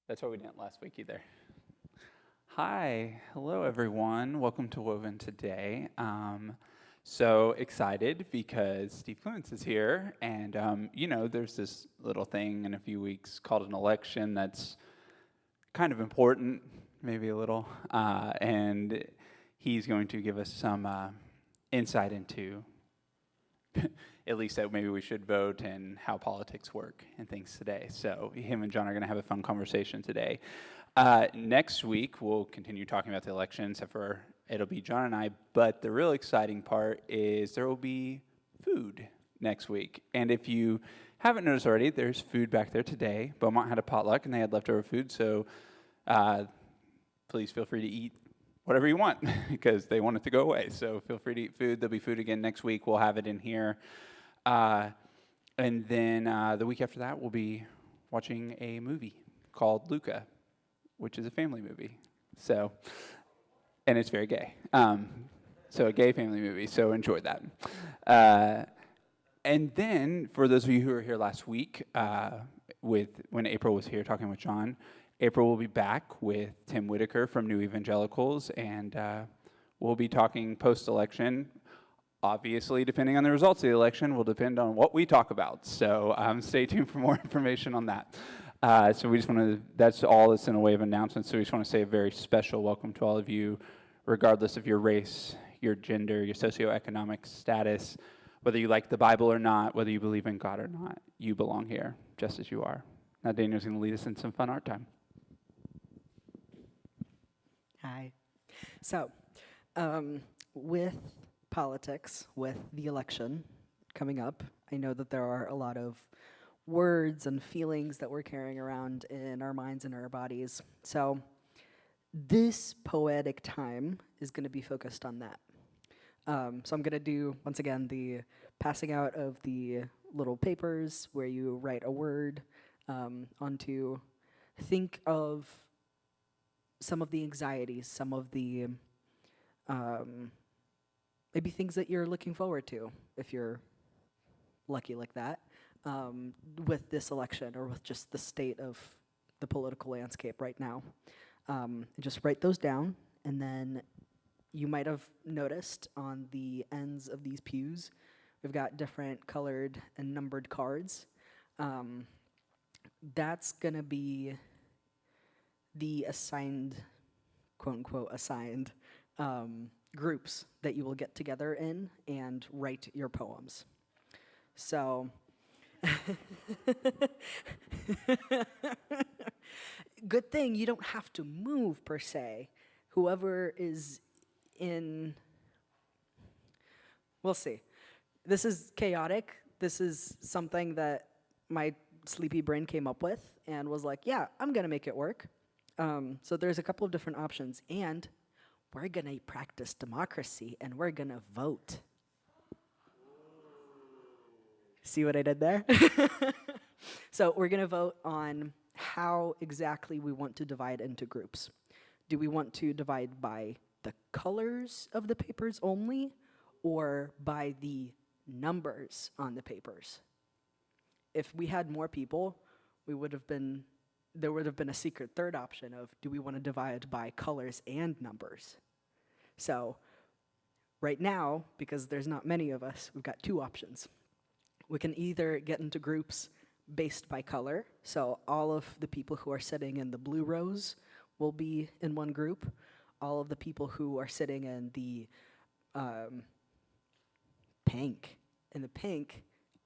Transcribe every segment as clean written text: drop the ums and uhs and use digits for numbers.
That's why we didn't last week either. Hi, hello everyone. Welcome to Woven today. So excited because Steve Clements is here, and there's this little thing in a few weeks called an election that's kind of important, maybe a little, and he's going to give us some insight into at least that maybe we should vote and how politics work and things today. So him and John are going to have a fun conversation today. Next week, we'll continue talking about the election, except for it'll be John and I. But the real exciting part is there will be food next week. And if you haven't noticed already, there's food back there today. Beaumont had a potluck, and they had leftover food. So please feel free to eat whatever you want because they want it to go away. So feel free to eat food. There'll be food again next week. We'll have it in here. And then the week after that, we'll be watching a movie called Luca, which is a family movie. So, and it's very gay. So a gay family movie, so enjoy that. And then, for those of you who were here last week, when April was here talking with John, April will be back with Tim Whitaker from New Evangelicals, and we'll be talking post-election. Obviously, depending on the results of the election, will depend on what we talk about. So stay tuned for more information on that. So we just want to, that's all that's in a way of announcement. So we just want to say a very special welcome to all of you, regardless of your race, your gender, your socioeconomic status, whether you like the Bible or not, whether you believe in God or not, you belong here, just as you are. Now Daniel's going to lead us in some fun art time. Hi. So, with politics, with the election coming up, I know that there are a lot of words and feelings that we're carrying around in our minds and our bodies. So, this poetic time is going to be focused on that. So I'm going to do, once again, the passing out of the little papers where you write a word onto, think of some of the anxieties, some of the maybe things that you're looking forward to, if you're lucky like that, with this election or with just the state of the political landscape right now. Just write those down, and then you might have noticed on the ends of these pews, we've got different colored and numbered cards. That's gonna be the assigned, quote unquote, assigned groups that you will get together in and write your poems. So, good thing you don't have to move per se. Whoever is in, we'll see. This is chaotic. This is something that my sleepy brain came up with and was like, yeah, I'm gonna make it work. So there's a couple of different options, and we're gonna practice democracy, and we're gonna vote. See what I did there? So we're gonna vote on how exactly we want to divide into groups. Do we want to divide by the colors of the papers only, or by the numbers on the papers? If we had more people, there would have been a secret third option of, do we want to divide by colors and numbers? So right now, because there's not many of us, we've got two options. We can either get into groups based by color, so all of the people who are sitting in the blue rows will be in one group. All of the people who are sitting in the pink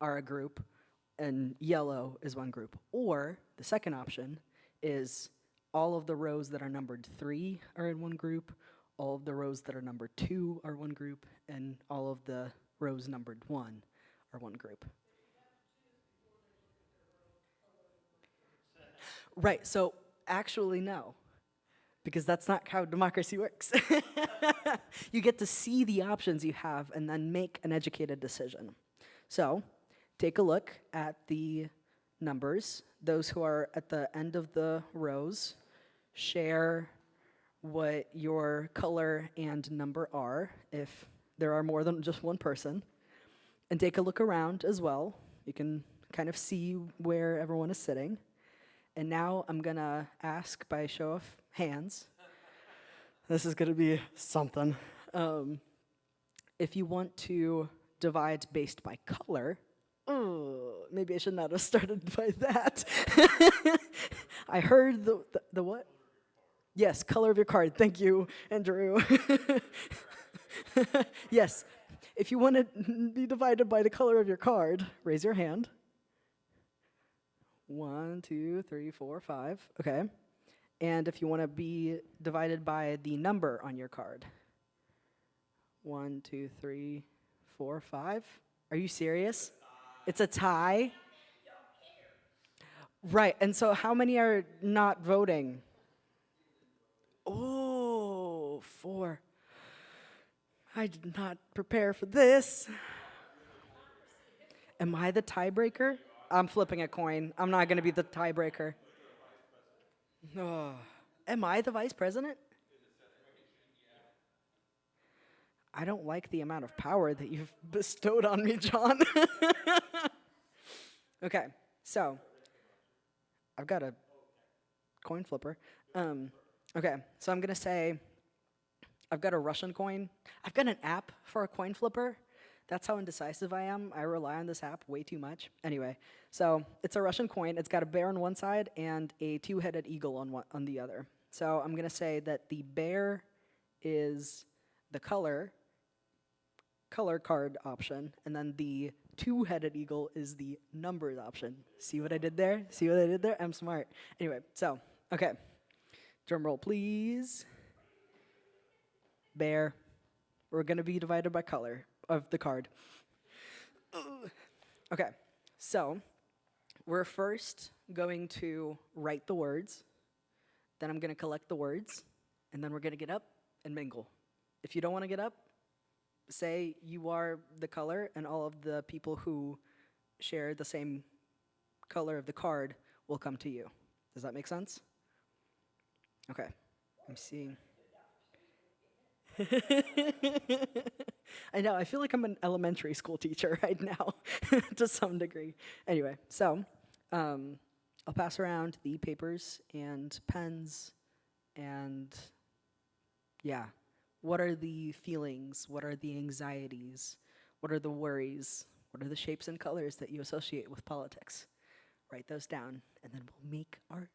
are a group, and yellow is one group. Or the second option is all of the rows that are numbered 3 are in one group, all of the rows that are numbered 2 are one group, and all of the rows numbered 1 are one group. Right, so actually no, because that's not how democracy works. You get to see the options you have and then make an educated decision. So take a look at the numbers. Those who are at the end of the rows, share what your color and number are, if there are more than just one person. And take a look around as well. You can kind of see where everyone is sitting. And now I'm gonna ask by show of hands. This is gonna be something. Um, if you want to divide based by color, oh, maybe I should not have started by that. I heard the what? Yes, color of your card. Thank you, Andrew. Yes, if you want to be divided by the color of your card, raise your hand. 1, 2, 3, 4, 5. Okay. And if you want to be divided by the number on your card, 1, 2, 3, 4, 5. Are you serious? It's a tie? Right. And so how many are not voting? Oh, 4. I did not prepare for this. Am I the tiebreaker? I'm flipping a coin. I'm not going to be the tiebreaker. Oh. Am I the vice president? I don't like the amount of power that you've bestowed on me, John. Okay, so I've got a coin flipper. Okay, so I'm gonna say I've got a Russian coin. I've got an app for a coin flipper. That's how indecisive I am. I rely on this app way too much. Anyway, so it's a Russian coin. It's got a bear on one side and a two-headed eagle on the other. So I'm gonna say that the bear is the color card option, and then the two-headed eagle is the numbers option. See what I did there? See what I did there? I'm smart. Anyway, so, okay. Drum roll, please. Bear. We're going to be divided by color of the card. Okay, so we're first going to write the words, then I'm going to collect the words, and then we're going to get up and mingle. If you don't want to get up, say you are the color, and all of the people who share the same color of the card will come to you. Does that make sense? Okay, I'm seeing. I know, I feel like I'm an elementary school teacher right now, to some degree. Anyway, so I'll pass around the papers and pens, and yeah. What are the feelings? What are the anxieties? What are the worries? What are the shapes and colors that you associate with politics? Write those down, and then we'll make art.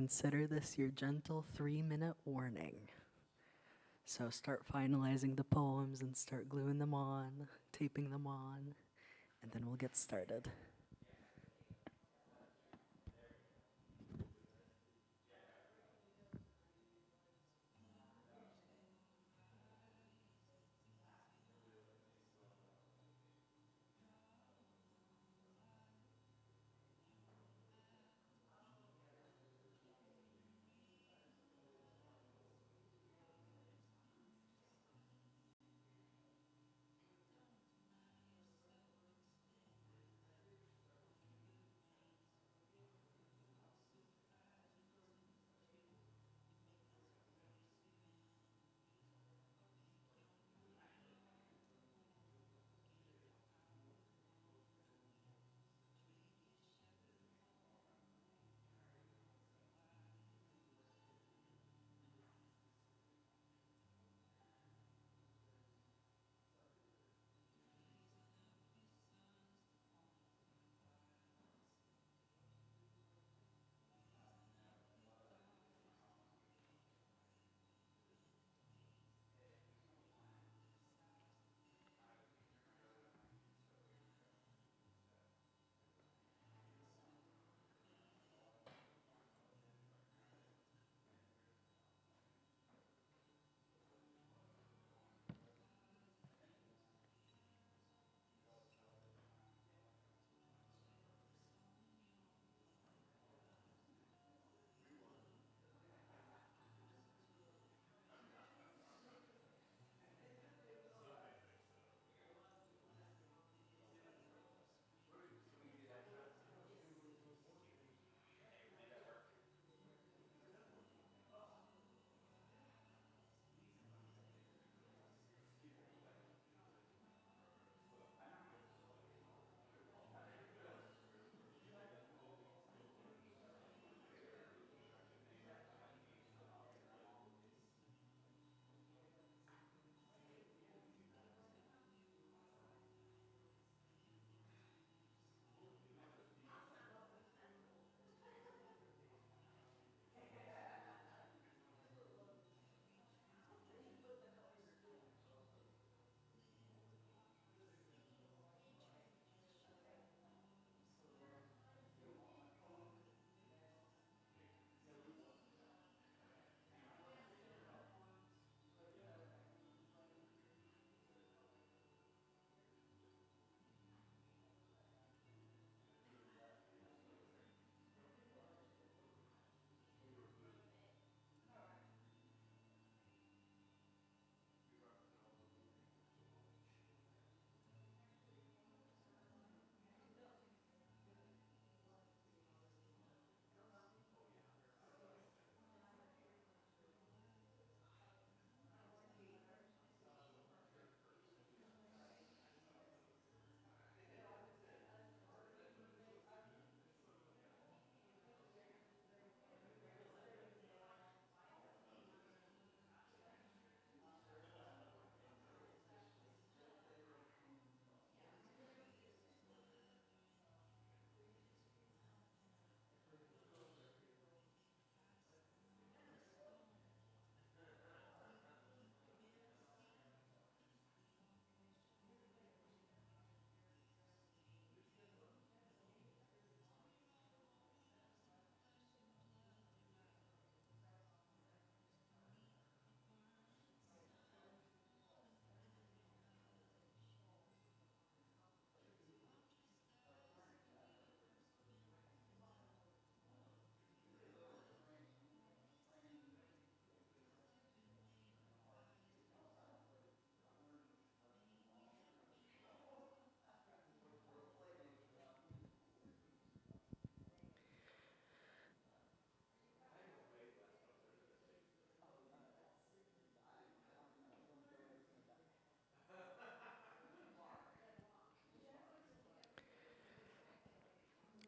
consider this your gentle 3-minute warning. So start finalizing the poems and start gluing them on, taping them on, and then we'll get started.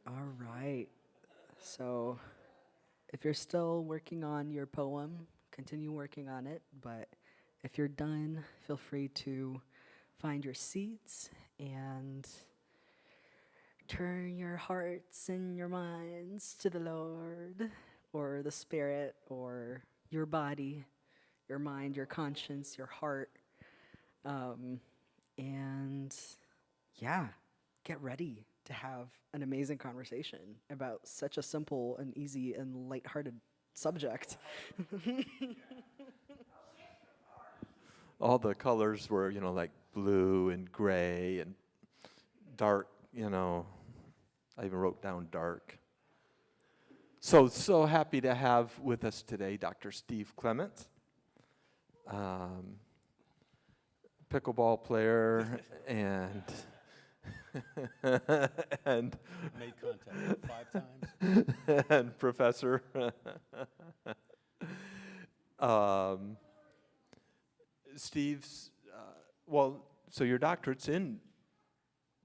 All right. So if you're still working on your poem, continue working on it. But if you're done, feel free to find your seats and turn your hearts and your minds to the Lord. or the spirit or your body, your mind, your conscience, your heart. And yeah, get ready to have an amazing conversation about such a simple and easy and lighthearted subject. All the colors were, like blue and gray and dark, I even wrote down dark. So happy to have with us today Dr. Steve Clements, pickleball player and and Made contact 5 times. and professor. Steve's, so your doctorate's in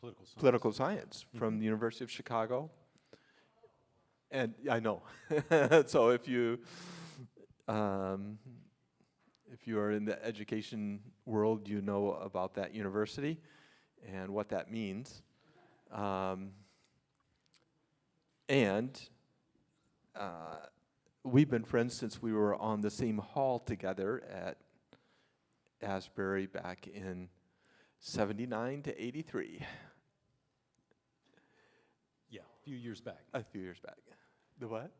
Political science. political science from the University of Chicago. And I know. So if you are in the education world, you know about that university and what that means. And we've been friends since we were on the same hall together at Asbury back in 79 to 83. Yeah, a few years back. A few years back. The what?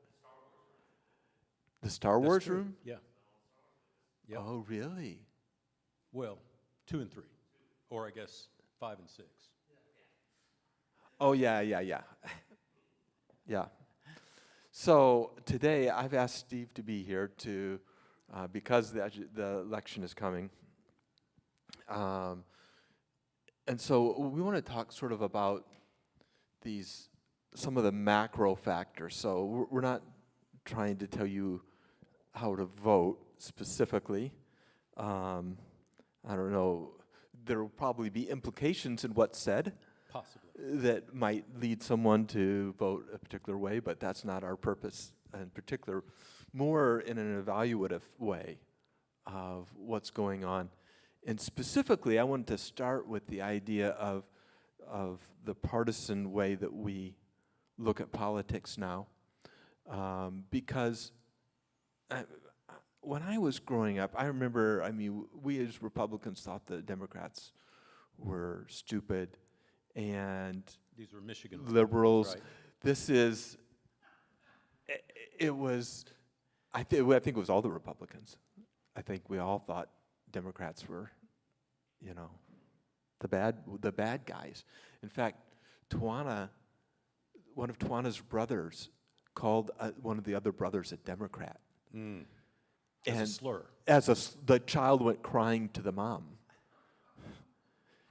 The Star Wars That's true. room? Yeah. Yep. Oh, really? Well, 2 and 3, or I guess 5 and 6. Oh, yeah. Yeah. So today I've asked Steve to be here to, because the election is coming. And so we want to talk sort of about some of the macro factors. So we're not trying to tell you how to vote specifically. I don't know. There will probably be implications in what's said. Possibly. That might lead someone to vote a particular way, but that's not our purpose in particular. More in an evaluative way of what's going on. And specifically, I wanted to start with the idea of the partisan way that we look at politics now. Because when I was growing up, I remember, we as Republicans thought the Democrats were stupid and These were Michigan liberals. right? This is, it was, I think it was all the Republicans. I think we all thought Democrats were, the bad guys. In fact, one of Tawana's brothers called one of the other brothers a Democrat. As a slur. The child went crying to the mom.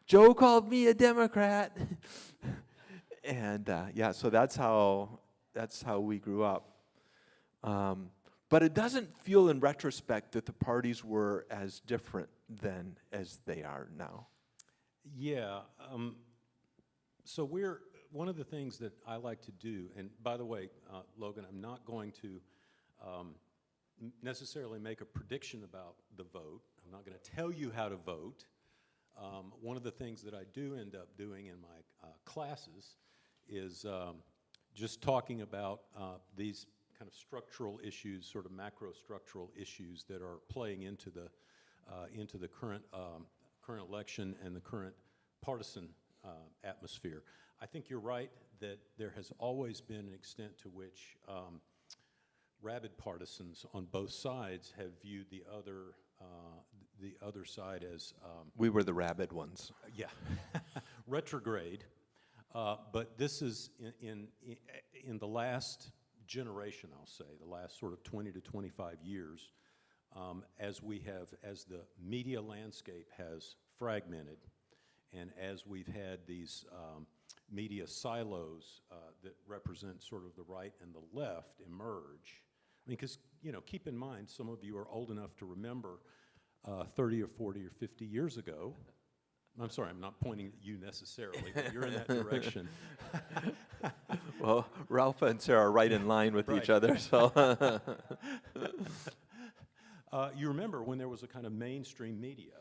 Joe called me a Democrat. And so that's how we grew up. But it doesn't feel in retrospect that the parties were as different then as they are now. Yeah. So one of the things that I like to do, and by the way, Logan, I'm not going to necessarily make a prediction about the vote. I'm not going to tell you how to vote. One of the things that I do end up doing in my classes is just talking about these kind of structural issues, sort of macro structural issues that are playing into the current election and the current partisan atmosphere. I think you're right that there has always been an extent to which rabid partisans on both sides have viewed the other side as We were the rabid ones. retrograde. But this is in the last generation, I'll say, the last sort of 20 to 25 years, as the media landscape has fragmented, and as we've had these media silos that represent sort of the right and the left emerge. Because, keep in mind, some of you are old enough to remember 30 or 40 or 50 years ago. I'm sorry, I'm not pointing at you necessarily, but you're in that direction. Well, Ralph and Sarah are right in line with each other, so. You remember when there was a kind of mainstream media.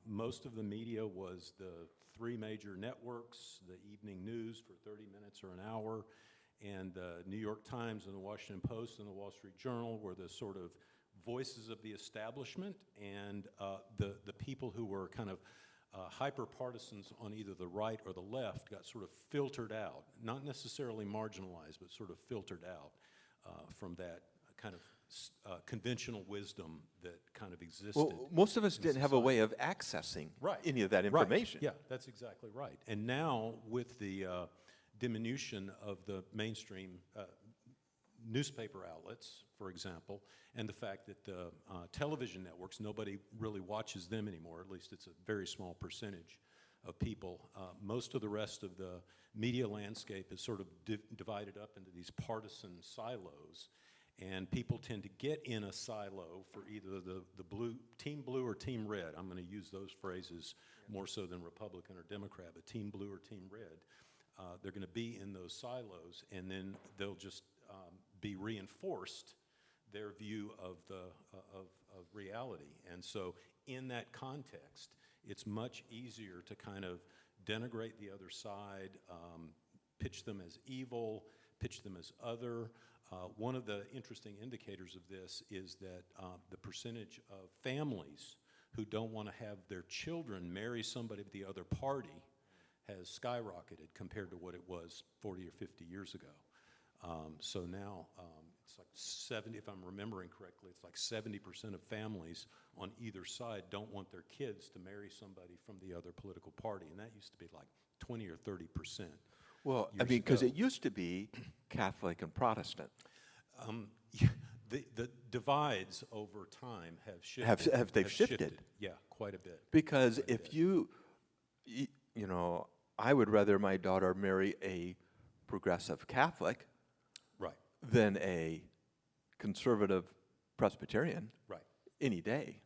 Most of the media was the 3 major networks, the evening news for 30 minutes or an hour, and the New York Times and the Washington Post and the Wall Street Journal were the sort of voices of the establishment, and the people who were kind of hyper-partisans on either the right or the left got sort of filtered out, not necessarily marginalized, but sort of filtered out from that kind of conventional wisdom that kind of existed. Well, most of us didn't have a way of accessing any of that information. Right. Yeah, that's exactly right. And now with the diminution of the mainstream newspaper outlets, for example, and the fact that the television networks, nobody really watches them anymore, at least it's a very small percentage of people. Most of the rest of the media landscape is sort of divided up into these partisan silos, and people tend to get in a silo for either the team blue or team red. I'm going to use those phrases more so than Republican or Democrat, but team blue or team red. They're going to be in those silos, and then they'll just be reinforced their view of reality. And so in that context, it's much easier to kind of denigrate the other side, pitch them as evil, pitch them as other. One of the interesting indicators of this is that the percentage of families who don't want to have their children marry somebody of the other party has skyrocketed compared to what it was 40 or 50 years ago. So now it's like 70, if I'm remembering correctly, it's like 70% of families on either side don't want their kids to marry somebody from the other political party, and that used to be like 20 or 30%. Well, I mean, because it used to be Catholic and Protestant. The divides over time have shifted. They've shifted? Yeah, quite a bit. Because if you know, I would rather my daughter marry a progressive Catholic Right. than a conservative Presbyterian Right. any day.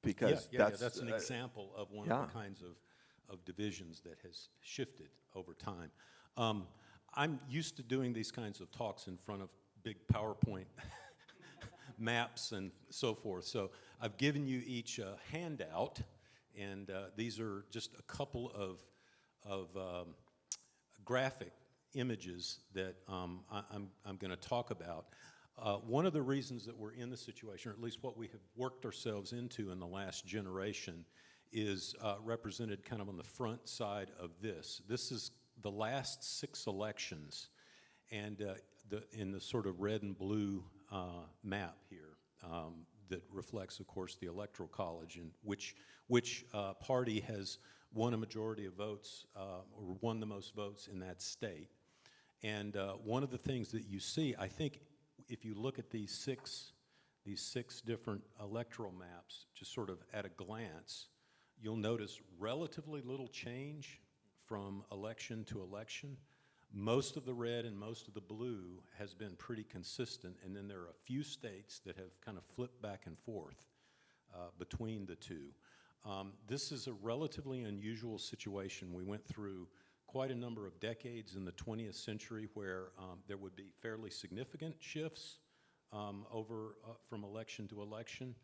Because that's an example of one yeah. of the kinds of divisions that has shifted over time. I'm used to doing these kinds of talks in front of big PowerPoint maps and so forth. So I've given you each a handout, and these are just a couple of graphic images that I'm going to talk about. One of the reasons that we're in the situation, or at least what we have worked ourselves into in the last generation, is represented kind of on the front side of this. This is the last 6 elections, and in the sort of red and blue map here that reflects, of course, the Electoral College and which party has won a majority of votes or won the most votes in that state. And one of the things that you see, I think, if you look at these six different electoral maps, just sort of at a glance, you'll notice relatively little change from election to election. Most of the red and most of the blue has been pretty consistent, and then there are a few states that have kind of flipped back and forth between the two. This is a relatively unusual situation. We went through quite a number of decades in the 20th century where there would be fairly significant shifts over from election to election,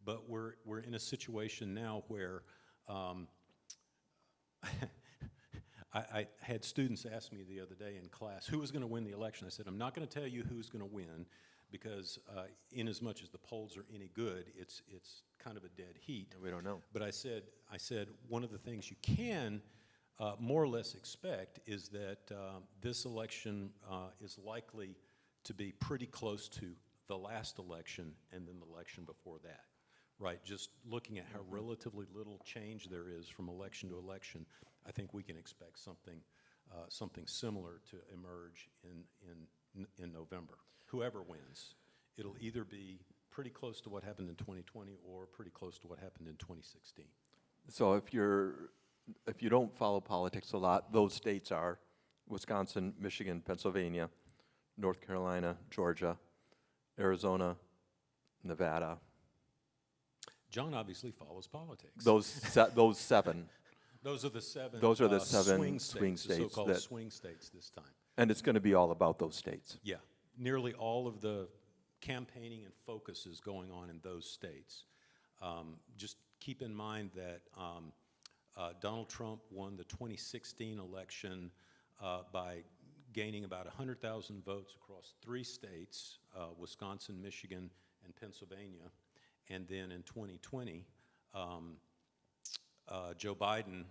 but we're in a situation now where I had students ask me the other day in class, who was going to win the election? I said, I'm not going to tell you who's going to win, because in as much as the polls are any good, it's kind of a dead heat. We don't know. But I said one of the things you can more or less expect is that this election is likely to be pretty close to the last election and then the election before that. Right, just looking at how relatively little change there is from election to election, I think we can expect something similar to emerge in November. Whoever wins, it'll either be pretty close to what happened in 2020 or pretty close to what happened in 2016. So if you don't follow politics a lot, those states are Wisconsin, Michigan, Pennsylvania, North Carolina, Georgia, Arizona, Nevada. John obviously follows politics. Those 7. Those are the seven. Those are the 7 swing states, the so-called swing states this time. And it's going to be all about those states. Yeah, nearly all of the campaigning and focus is going on in those states. Just keep in mind that Donald Trump won the 2016 election by gaining about 100,000 votes across 3 states, Wisconsin, Michigan, and Pennsylvania. And then in 2020, Joe Biden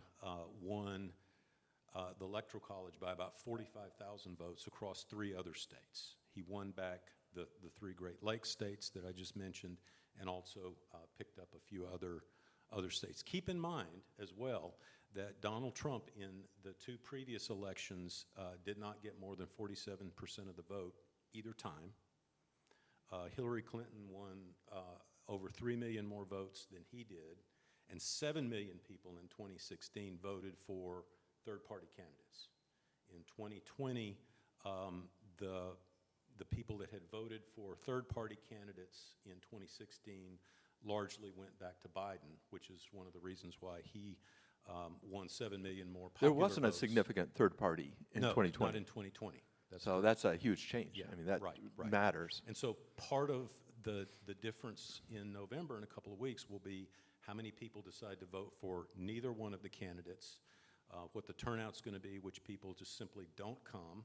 won the Electoral College by about 45,000 votes across 3 other states. He won back the 3 Great Lakes states that I just mentioned, and also picked up a few other states. Keep in mind as well that Donald Trump in the 2 previous elections did not get more than 47% of the vote either time. Hillary Clinton won over 3 million more votes than he did, and 7 million people in 2016 voted for third-party candidates. In 2020, the people that had voted for third-party candidates in 2016 largely went back to Biden, which is one of the reasons why he won 7 million more popular There wasn't votes. a significant third party in No, 2020. not in 2020. So that's a huge change. Yeah, I mean, that right. matters. And so part of the difference in November in a couple of weeks will be how many people decide to vote for neither one of the candidates, what the turnout's going to be, which people just simply don't come,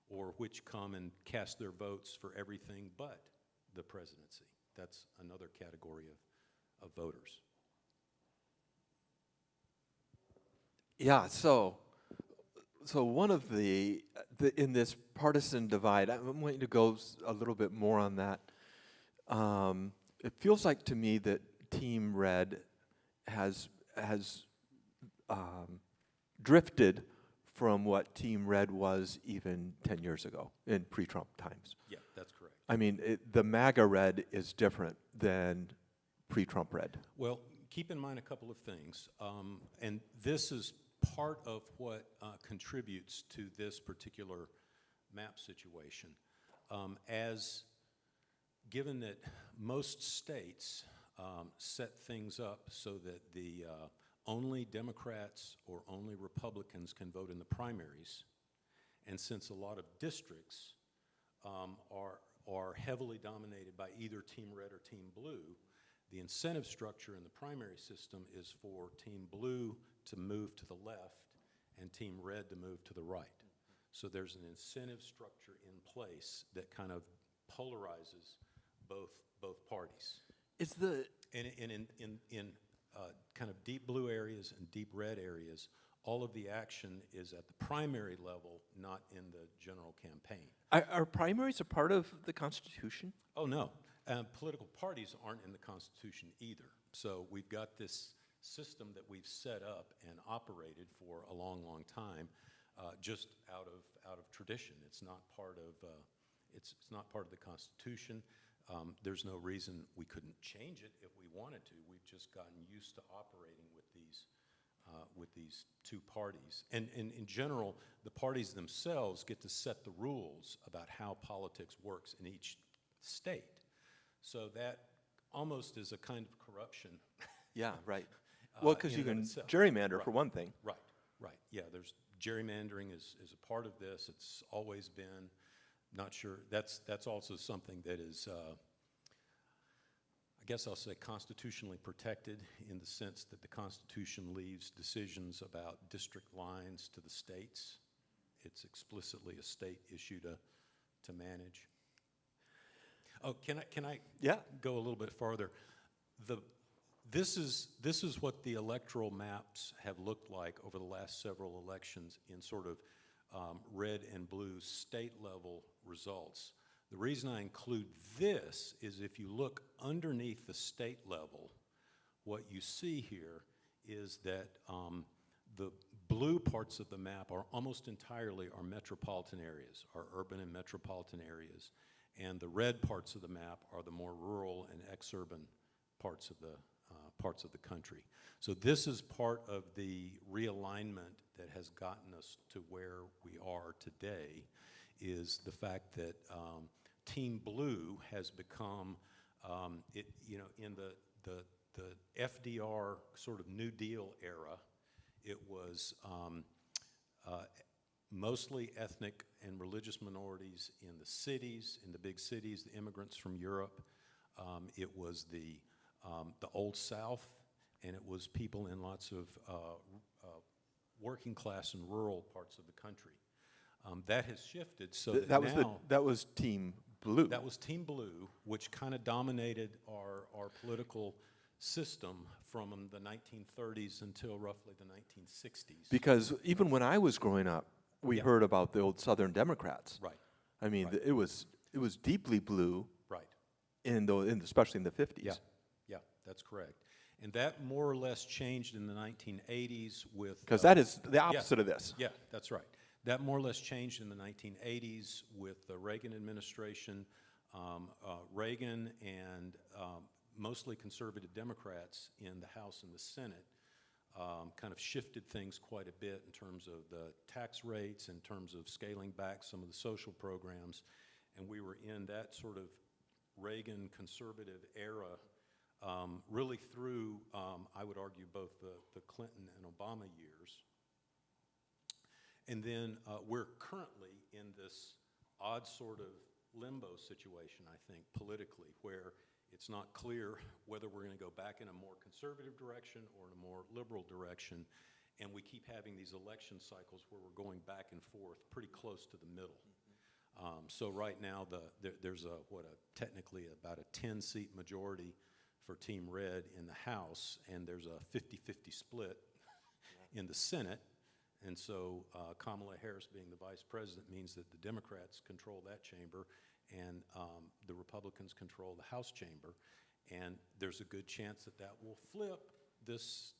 or which come and cast their votes for everything but the presidency. That's another category of voters. Yeah, so one of the in this partisan divide, I'm wanting to go a little bit more on that. It feels like to me that Team Red has drifted from what Team Red was even 10 years ago in pre-Trump times. Yeah, that's correct. I mean, the MAGA Red is different than pre-Trump Red. Well, keep in mind a couple of things, and this is part of what contributes to this particular map situation. Given that most states set things up so that the only Democrats or only Republicans can vote in the primaries, and since a lot of districts are heavily dominated by either Team Red or Team Blue, the incentive structure in the primary system is for Team Blue to move to the left and Team Red to move to the right. So there's an incentive structure in place that kind of polarizes both parties. Is the And in kind of deep blue areas and deep red areas, all of the action is at the primary level, not in the general campaign. are primaries a part of the Constitution? Oh, no. Political parties aren't in the Constitution either. So we've got this system that we've set up and operated for a long, long time, just out of tradition. It's not part of it's not part of the Constitution. There's no reason we couldn't change it if we wanted to. We've just gotten used to operating with these 2 parties. And in general, the parties themselves get to set the rules about how politics works in each state. So that almost is a kind of corruption. Yeah, right. Well, because in you and of can itself. gerrymander Right. for one thing. Right. Yeah, there's gerrymandering is a part of this. It's always been. Not sure. That's also something that is, I guess I'll say, constitutionally protected in the sense that the Constitution leaves decisions about district lines to the states. It's explicitly a state issue to manage. Oh, can I Yeah. go a little bit farther? This is what the electoral maps have looked like over the last several elections in sort of red and blue state level results. The reason I include this is if you look underneath the state level, what you see here is that the blue parts of the map are almost entirely our metropolitan areas, our urban and metropolitan areas, and the red parts of the map are the more rural and exurban parts of the country. So this is part of the realignment that has gotten us to where we are today, is the fact that Team Blue has become, in the FDR sort of New Deal era, it was mostly ethnic and religious minorities in the cities, in the big cities, the immigrants from Europe. It was the Old South, and it was people in lots of working class and rural parts of the country. That has shifted so Th- that now that was Team Blue. that was Team Blue, which kind of dominated our political system from the 1930s until roughly the 1960s. Because even when I was growing up, we Yeah. heard about the old Southern Democrats. Right, I mean, Right. it was deeply blue, right. especially in the 50s. Yeah, yeah, that's correct. And that more or less changed in the 1980s with... Because that is the opposite of this. Yeah, that's right. That more or less changed in the 1980s with the Reagan administration. Reagan and mostly conservative Democrats in the House and the Senate kind of shifted things quite a bit in terms of the tax rates, in terms of scaling back some of the social programs. And we were in that sort of Reagan conservative era really through, I would argue, both the Clinton and Obama years. And then we're currently in this odd sort of limbo situation, I think, politically, where it's not clear whether we're going to go back in a more conservative direction or in a more liberal direction. And we keep having these election cycles where we're going back and forth pretty close to the middle. So right now, there's technically about a 10-seat majority for Team Red in the House, and there's a 50-50 split in the Senate. And so Kamala Harris being the vice president means that the Democrats control that chamber and the Republicans control the House chamber. And there's a good chance that that will flip this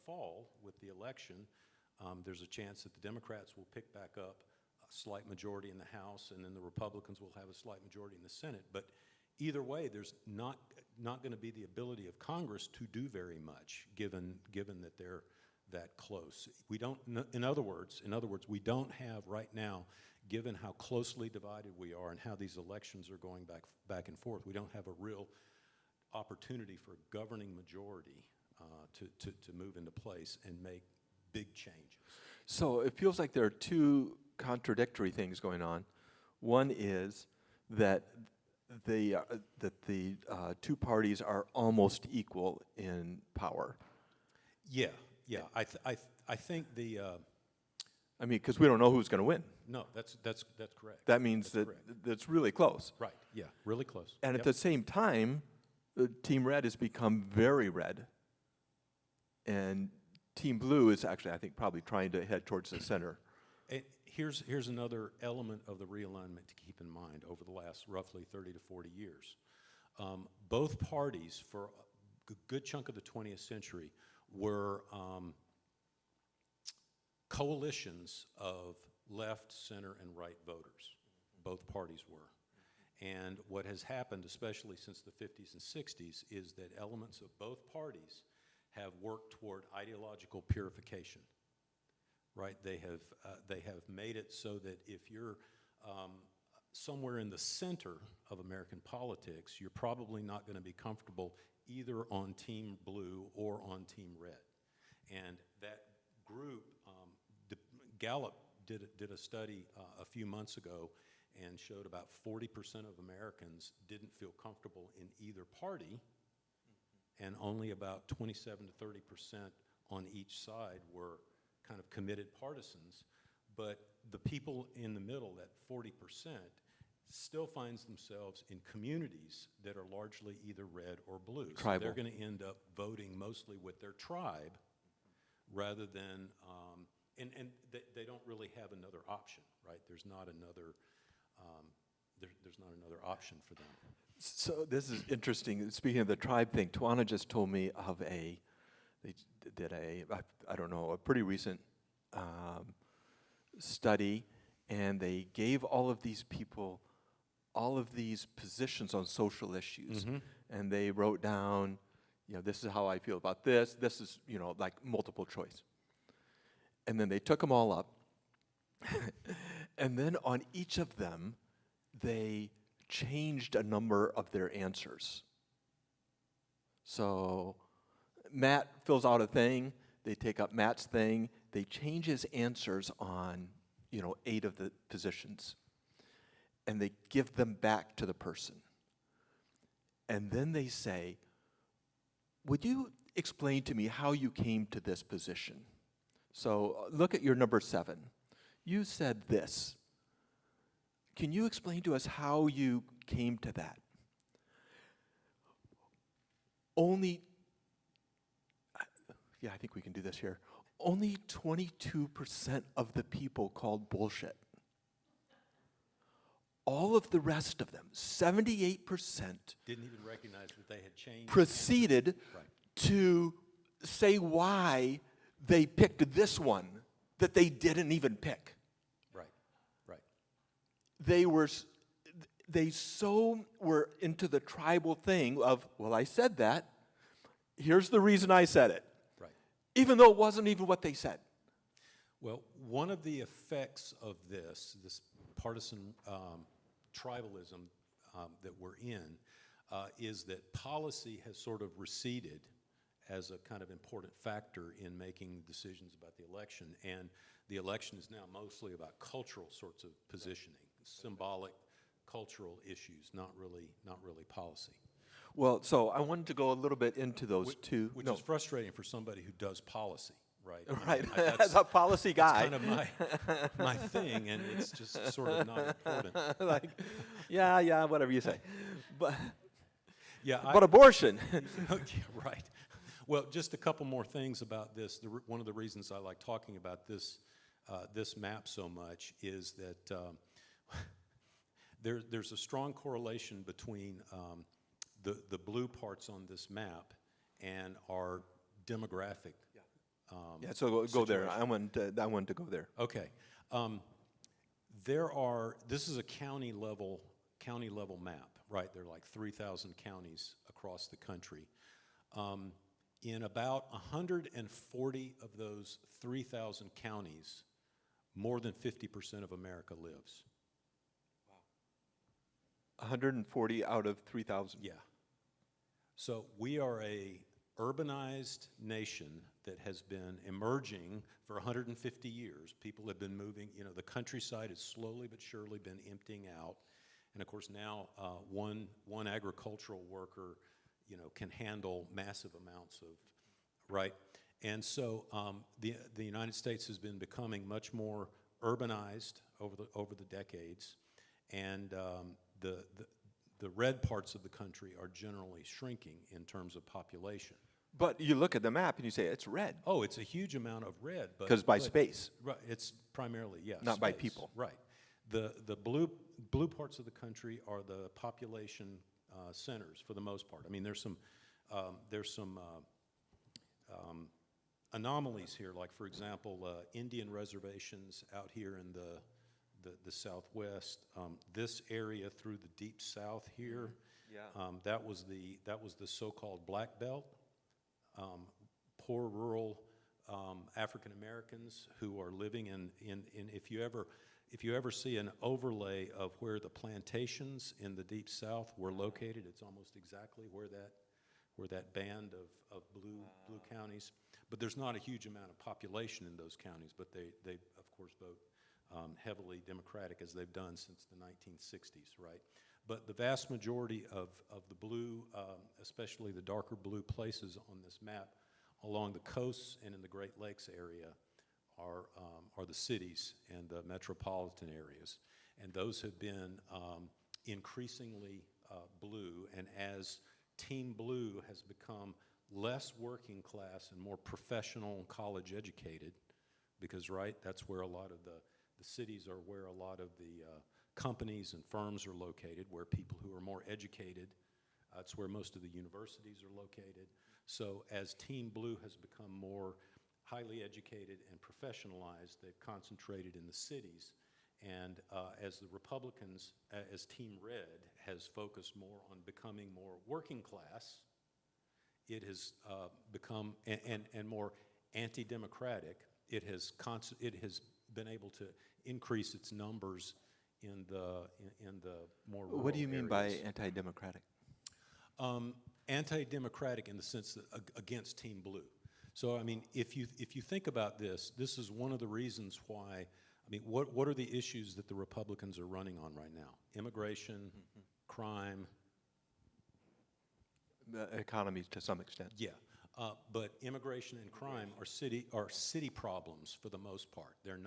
fall with the election. There's a chance that the Democrats will pick back up a slight majority in the House, and then the Republicans will have a slight majority in the Senate. But either way, there's not going to be the ability of Congress to do very much, given that they're that close. We don't. In other words, we don't have right now, given how closely divided we are and how these elections are going back and forth, we don't have a real opportunity for a governing majority to move into place and make big changes. So it feels like there are two contradictory things going on. One is that the two parties are almost equal in power. Yeah. I think the. I mean, because we don't know who's going to win. No, that's correct. That means That's that correct. that's really close. Right. Yeah. Really close. And Yep. at the same time, Team Red has become very red. And Team Blue is actually, I think, probably trying to head towards the center. And here's another element of the realignment to keep in mind over the last roughly 30 to 40 years. Both parties, for a good chunk of the 20th century, were coalitions of left, center, and right voters. Both parties were. And what has happened, especially since the 50s and 60s, is that elements of both parties have worked toward ideological purification. Right? They have made it so that if you're somewhere in the center of American politics, you're probably not going to be comfortable either on Team Blue or on Team Red. And that group, Gallup did a study a few months ago and showed about 40% of Americans didn't feel comfortable in either party, and only about 27 to 30% on each side were kind of committed partisans. But the people in the middle, that 40%, still finds themselves in communities that are largely either red or blue. Tribal. So they're going to end up voting mostly with their tribe rather than, and they don't really have another option, right? There's not another, there's not another option for them. So this is interesting. Speaking of the tribe thing, Tawana just told me of they did I don't know, a pretty recent study, and they gave all of these people all of these positions on social issues. Mm-hmm. And they wrote down, this is how I feel about this. This is, like multiple choice. And then they took them all up. And then on each of them, they changed a number of their answers. So Matt fills out a thing. They take up Matt's thing. They change his answers on, 8 of the positions. And they give them back to the person. And then they say, would you explain to me how you came to this position? So look at your number 7. You said this. Can you explain to us how you came to that? Only, yeah, I think we can do this here. Only 22% of the people called bullshit. All of the rest of them, 78%, Didn't even recognize that they had changed. proceeded Right. to say why they picked this one that they didn't even pick. Right. Right. They so were into the tribal thing of, well, I said that. Here's the reason I said it. Right. Even though it wasn't even what they said. Well, one of the effects of this partisan tribalism that we're in, is that policy has sort of receded as a kind of important factor in making decisions about the election. And the election is now mostly about cultural sorts of positioning, symbolic cultural issues, not really policy. Well, so I wanted to go a little bit into those two. Which No, is frustrating for somebody who does policy, right? I mean, right. that's- As a policy guy. That's kind of my thing, and it's just sort of not important. Like, yeah, whatever you say. But, Yeah, but abortion. Yeah, right. Well, just a couple more things about this. One of the reasons I like talking about this map so much is that there's a strong correlation between the blue parts on this map and our demographic. Yeah, so go there. situation. I wanted to go there. Okay. This is a county level map, right? There are like 3,000 counties across the country. In about 140 of those 3,000 counties, more than 50% of America lives. 140 out of 3,000. Yeah. So we are a urbanized nation that has been emerging for 150 years. People have been moving, the countryside has slowly but surely been emptying out. And of course now one agricultural worker, can handle massive amounts of, right? And so the United States has been becoming much more urbanized over the decades, and the red parts of the country are generally shrinking in terms of population. But you look at the map and you say it's red. Oh, it's a huge amount of red, but Because by space. Right, it's primarily Not by space, people. Right. The blue parts of the country are the population centers for the most part. I mean, there's some anomalies here, like for example, Indian reservations out here in the Southwest. This area through the Deep South here, that was the so-called Black Belt. Poor rural African Americans who are living in if you ever see an overlay of where the plantations in the Deep South were located, it's almost exactly where that band of blue counties. But there's not a huge amount of population in those counties, but they of course vote heavily Democratic, as they've done since the 1960s, right? But the vast majority of the blue, especially the darker blue places on this map along the coasts and in the Great Lakes area are the cities and the metropolitan areas. And those have been increasingly blue, and as Team Blue has become less working class and more professional and college educated, because, right, that's where a lot of the cities are where a lot of the companies and firms are located, where people who are more educated, it's where most of the universities are located. So as Team Blue has become more highly educated and professionalized, they've concentrated in the cities. And as the Republicans, as Team Red has focused more on becoming more working class, it has become, and more anti-democratic, it has been able to increase its numbers in the more rural What do you mean by areas. anti-democratic? Anti-democratic in the sense that against Team Blue. So I mean, if you think about this is one of the reasons why. I mean, what are the issues that the Republicans are running on right now? Immigration, crime. The economy to some extent. Yeah, but immigration and crime are city problems for the most part. They're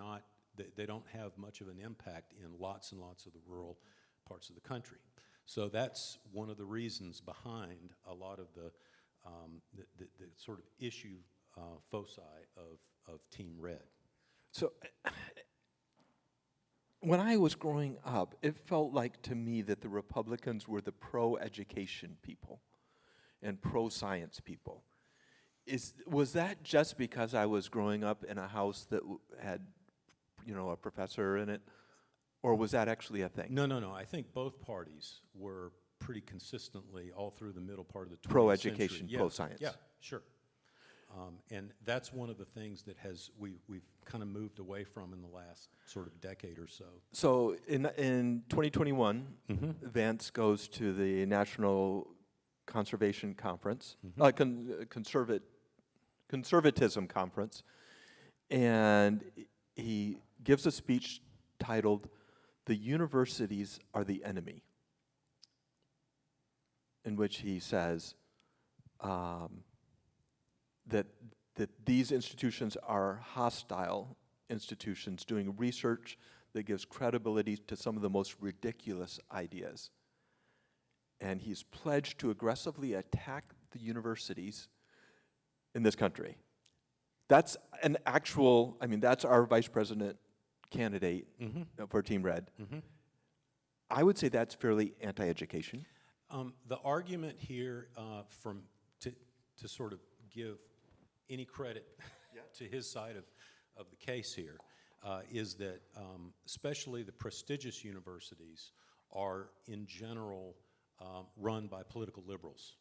They don't have much of an impact in lots and lots of the rural parts of the country. So that's one of the reasons behind a lot of the sort of issue foci of Team Red. So when I was growing up, it felt like to me that the Republicans were the pro-education people and pro-science people. Was that just because I was growing up in a house that had, a professor in it, or was that actually a thing? No. I think both parties were pretty consistently all through the middle part of the 20th Pro-education, century. pro-science. Yeah, sure. And that's one of the things that we've kind of moved away from in the last sort of decade or so. So in 2021, Vance goes to the National Conservation Conference, Conservatism Conference, and he gives a speech titled, "The Universities Are the Enemy," in which he says that these institutions are hostile institutions doing research that gives credibility to some of the most ridiculous ideas. And he's pledged to aggressively attack the universities in this country. That's an actual, that's our vice president candidate for Team Red. I would say that's fairly anti-education. The argument here, to sort of give any credit to his side of the case here, is that especially the prestigious universities are in general run by political liberals.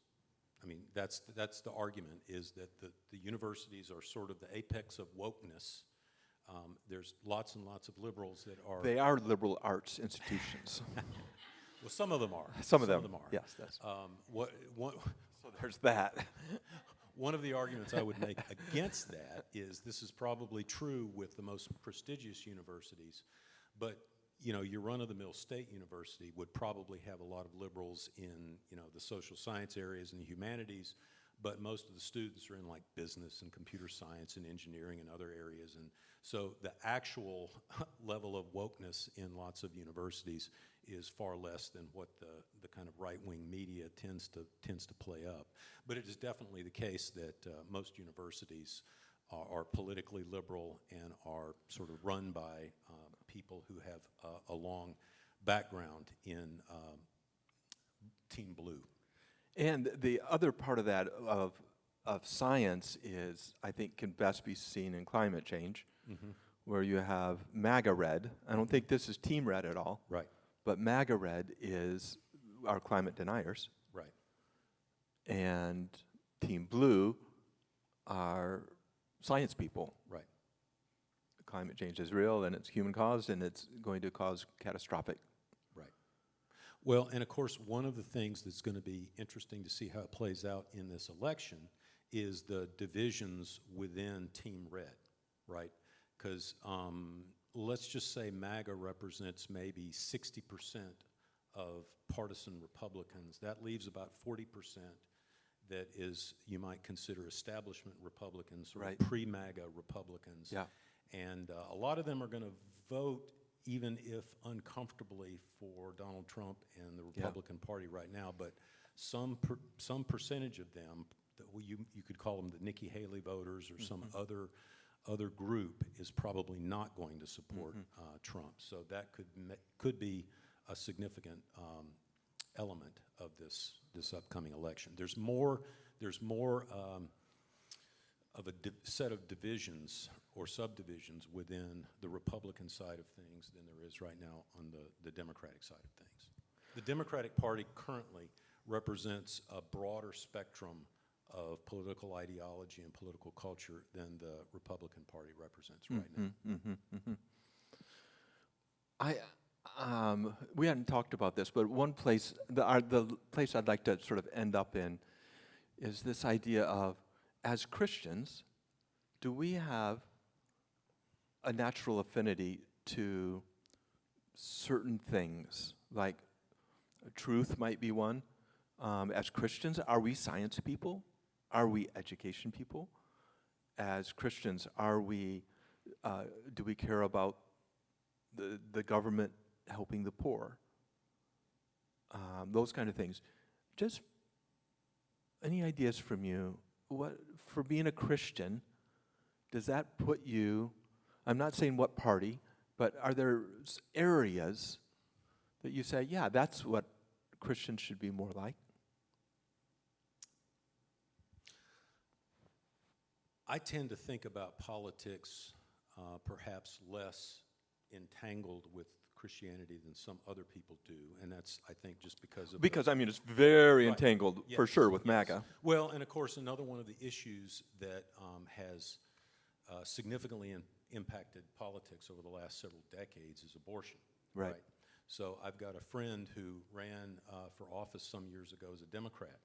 I mean, that's the argument, is that the universities are sort of the apex of wokeness. There's lots and lots of liberals that are... They are liberal arts institutions. Well, some of them are. Some of them are. Yes, that's... So there's that. One of the arguments I would make against that is this is probably true with the most prestigious universities, but your run-of-the-mill state university would probably have a lot of liberals in the social science areas and the humanities, but most of the students are in like business and computer science and engineering and other areas, and so the actual level of wokeness in lots of universities is far less than what the kind of right-wing media tends to play up. But it is definitely the case that most universities are politically liberal and are sort of run by people who have a long background in Team Blue. And the other part of that, of science, is, I think, can best be seen in climate change, where you have MAGA Red. I don't think this is Team Red at all. Right. But MAGA Red is our climate deniers. Right. And Team Blue are science people. Right. Climate change is real, and it's human-caused, and it's going to cause catastrophic. Right. Well, and of course, one of the things that's going to be interesting to see how it plays out in this election is the divisions within Team Red, right? Because let's just say MAGA represents maybe 60% of partisan Republicans. That leaves about 40% that is, you might consider establishment Republicans, or right. pre-MAGA Republicans. Yeah. And a lot of them are going to vote, even if uncomfortably, for Donald Trump and the Republican Party right now. But some percentage of them, you could call them the Nikki Haley voters or some other group, is probably not going to support Trump. So that could be a significant element of this upcoming election. There's more of a set of divisions or subdivisions within the Republican side of things than there is right now on the Democratic side of things. The Democratic Party currently represents a broader spectrum of political ideology and political culture than the Republican Party represents right now. We hadn't talked about this, but one place, the place I'd like to sort of end up in is this idea of, as Christians, do we have a natural affinity to certain things? Like truth might be one. As Christians, are we science people? Are we education people? As Christians, do we care about the government helping the poor, those kind of things. Just any ideas from you? What, for being a Christian, does that put you, I'm not saying what party, but are there areas that you say, yeah, that's what Christians should be more like? I tend to think about politics perhaps less entangled with Christianity than some other people do, and that's, I think, just because of Because, I mean, it's very Right. entangled, for Yes, sure, with yes. MAGA. Well, and of course, another one of the issues that has significantly impacted politics over the last several decades is abortion. Right. So I've got a friend who ran for office some years ago as a Democrat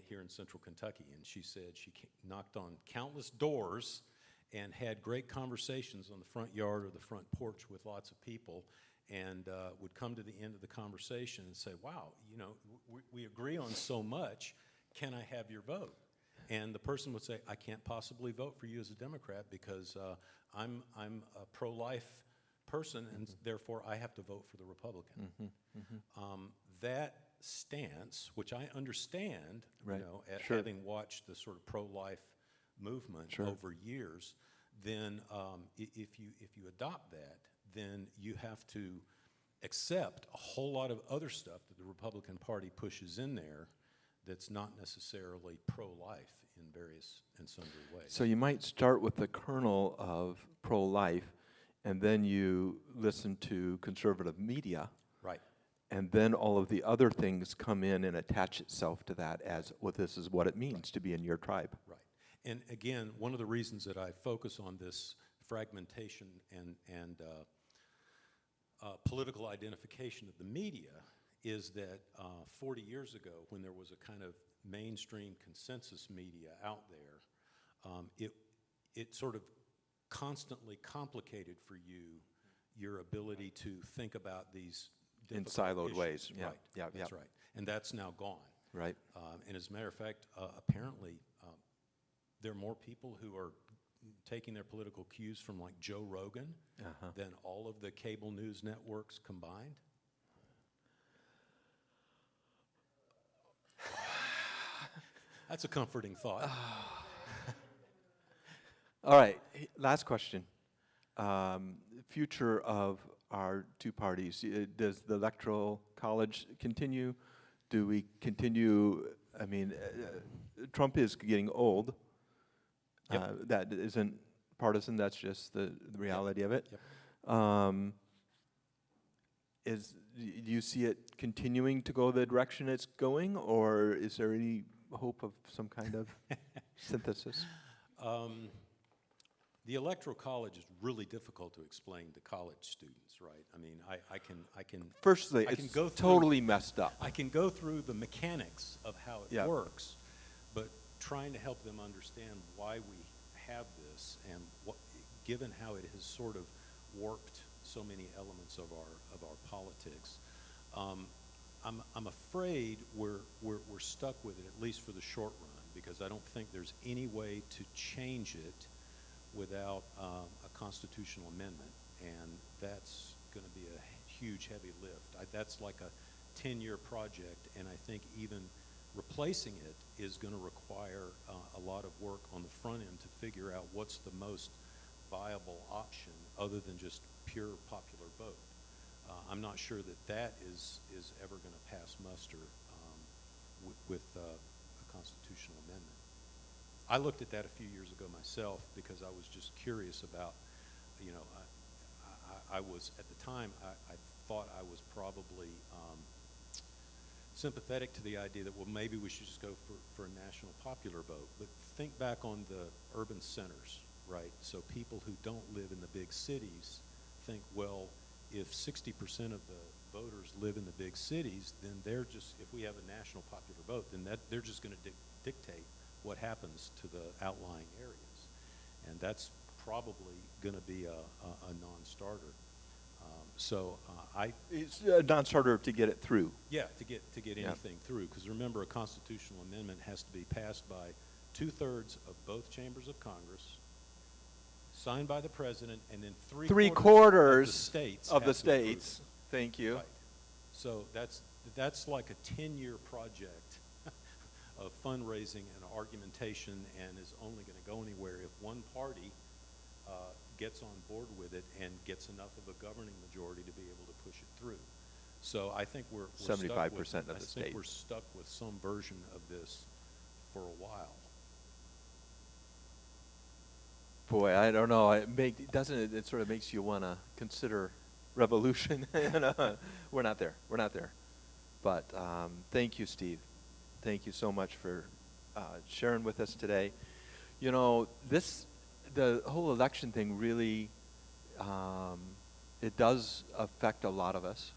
here in central Kentucky, and she said she knocked on countless doors and had great conversations on the front yard or the front porch with lots of people, and would come to the end of the conversation and say, wow, you know, we agree on so much, can I have your vote? And the person would say, I can't possibly vote for you as a Democrat because I'm a pro-life person, and therefore I have to vote for the Republican. That stance, which I understand, Right. you know, Sure. having watched the sort of pro-life movement Sure. over years, then if you adopt that, then you have to accept a whole lot of other stuff that the Republican Party pushes in there that's not necessarily pro-life in various and sundry ways. So you might start with the kernel of pro-life, and then you listen to conservative media, Right. and then all of the other things come in and attach itself to that as, well, this is what it means to be in your tribe. Right. And again, one of the reasons that I focus on this fragmentation and political identification of the media is that 40 years ago, when there was a kind of mainstream consensus media out there, it sort of constantly complicated for you your ability to think about these In difficult siloed issues. ways, yeah, Right. yeah, That's yeah. right. And that's now gone. Right. And as a matter of fact, apparently, there are more people who are taking their political cues from like Joe Rogan than all of the cable news networks combined. That's a comforting thought. All right, last question. Future of our two parties. Does the Electoral College continue? Do we continue, I mean, Trump is getting old. Yep. That isn't partisan, that's just the reality of it. Yep. Do you see it continuing to go the direction it's going, or is there any hope of some kind of synthesis? The Electoral College is really difficult to explain to college students, right? I mean, I can Firstly, I can it's go through- totally messed up. I can go through the mechanics of how it Yeah. works, but trying to help them understand why we have this and given how it has sort of warped so many elements of our politics, I'm afraid we're stuck with it, at least for the short run, because I don't think there's any way to change it without a constitutional amendment, and that's going to be a huge, heavy lift. That's like a 10-year project, and I think even replacing it is going to require a lot of work on the front end to figure out what's the most viable option other than just pure popular vote. I'm not sure that is ever going to pass muster with a constitutional amendment. I looked at that a few years ago myself because I was just curious about, you know, I was, at the time, I thought I was probably sympathetic to the idea that, well, maybe we should just go for a national popular vote. But think back on the urban centers, right? So people who don't live in the big cities think, well, if 60% of the voters live in the big cities, then they're just, if we have a national popular vote, then they're just going to dictate what happens to the outlying areas. And that's probably going to be a non-starter. It's a non-starter to get it through. Yeah, to get anything through, because remember, a constitutional amendment has to be passed by 2/3 of both chambers of Congress, signed by the president, and then three Three quarters quarters of the of the states have to approve it. states. Thank you. Right. So that's like a 10-year project of fundraising and argumentation, and is only going to go anywhere if one party gets on board with it and gets enough of a governing majority to be able to push it through. So I think we're 75% stuck with, of the I think states. we're stuck with some version of this for a while. Boy, I don't know. It sort of makes you want to consider revolution. We're not there. We're not there. But thank you, Steve. Thank you so much for sharing with us today. You know, the whole election thing really, it does affect a lot of us.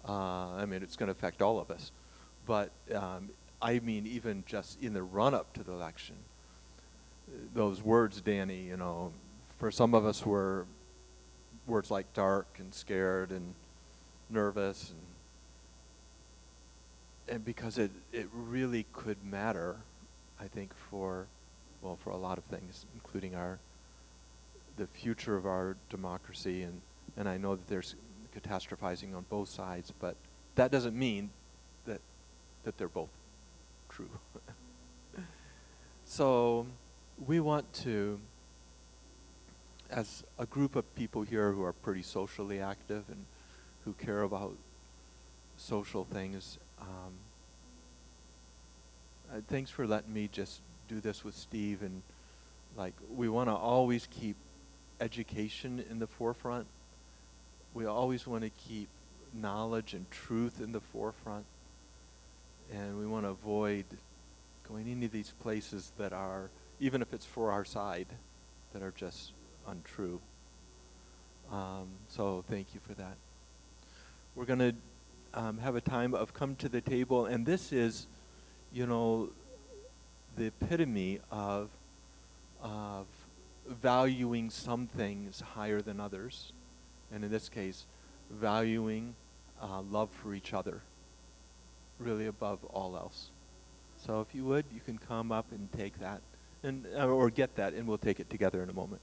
I mean, it's going to affect all of us. But I mean, even just in the run-up to the election, those words, Danny, you know, for some of us were words like dark and scared and nervous, and because it really could matter, I think, for a lot of things, including the future of our democracy, and I know that there's catastrophizing on both sides, but that doesn't mean that they're both true. So we want to, as a group of people here who are pretty socially active and who care about social things, thanks for letting me just do this with Steve. And like, we want to always keep education in the forefront. We always want to keep knowledge and truth in the forefront. And we want to avoid going into these places that are, even if it's for our side, that are just untrue. So thank you for that. We're going to have a time of come to the table, and this is, you know, the epitome of valuing some things higher than others, and in this case, valuing love for each other really above all else. So if you would, you can come up and take that, and or get that, and we'll take it together in a moment.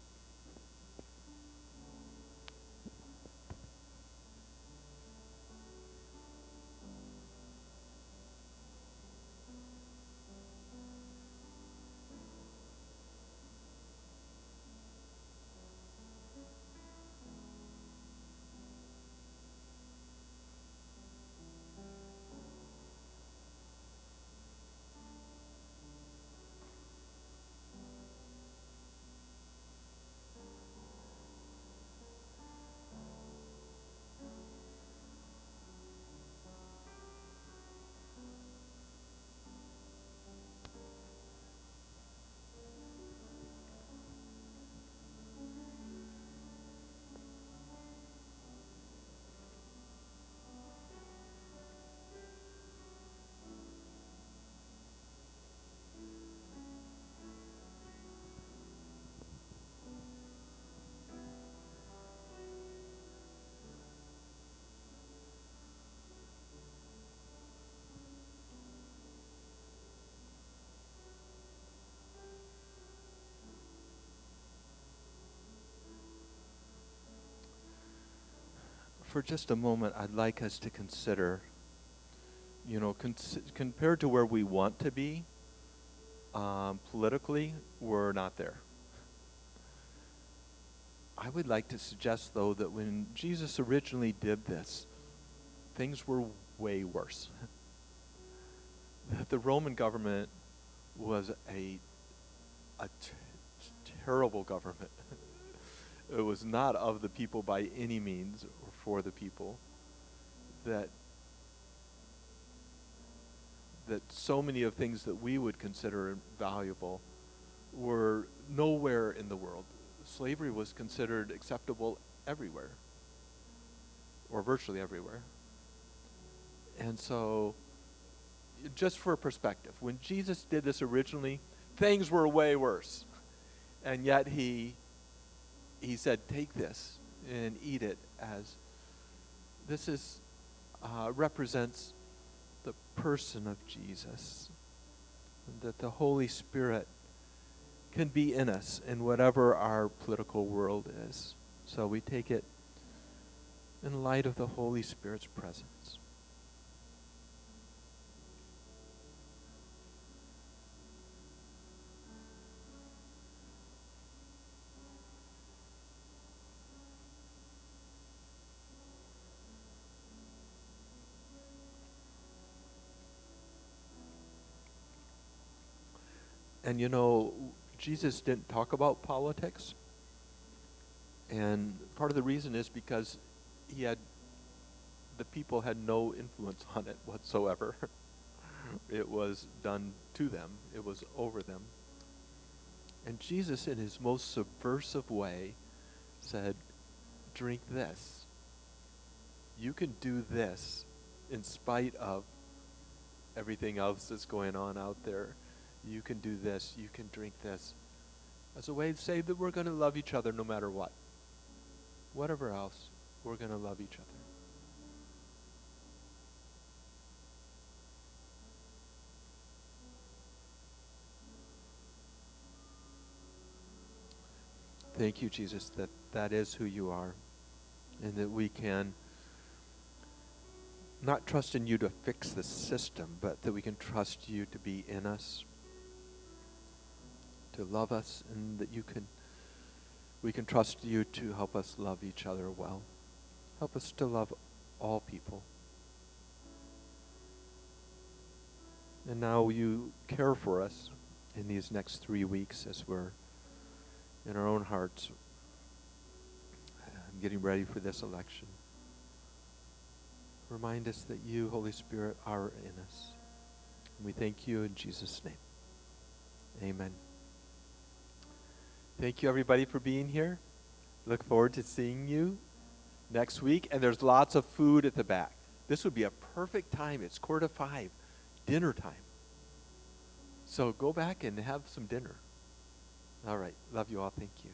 For just a moment, I'd like us to consider, you know, compared to where we want to be, politically, we're not there. I would like to suggest, though, that when Jesus originally did this, things were way worse. That the Roman government was a terrible government. It was not of the people by any means, or for the people. That so many of things that we would consider valuable were nowhere in the world. Slavery was considered acceptable everywhere, or virtually everywhere. And so, just for perspective, when Jesus did this originally, things were way worse. And yet he said, take this and eat it, as this is represents the person of Jesus, and that the Holy Spirit can be in us in whatever our political world is. So we take it in light of the Holy Spirit's presence. And you know, Jesus didn't talk about politics. And part of the reason is because the people had no influence on it whatsoever. It was done to them. It was over them. And Jesus, in his most subversive way, said, drink this. You can do this in spite of everything else that's going on out there. You can do this. You can drink this. As a way to say that we're going to love each other no matter what. Whatever else, we're going to love each other. Thank you, Jesus, that that is who you are, and that we can not trust in you to fix the system, but that we can trust you to be in us, to love us, and that we can trust you to help us love each other well. Help us to love all people. And now you care for us in these next 3 weeks as we're in our own hearts getting ready for this election. Remind us that you, Holy Spirit, are in us. And we thank you in Jesus' name. Amen. Thank you, everybody, for being here. Look forward to seeing you next week. And there's lots of food at the back. This would be a perfect time. It's 4:45, dinner time. So go back and have some dinner. All right. Love you all. Thank you.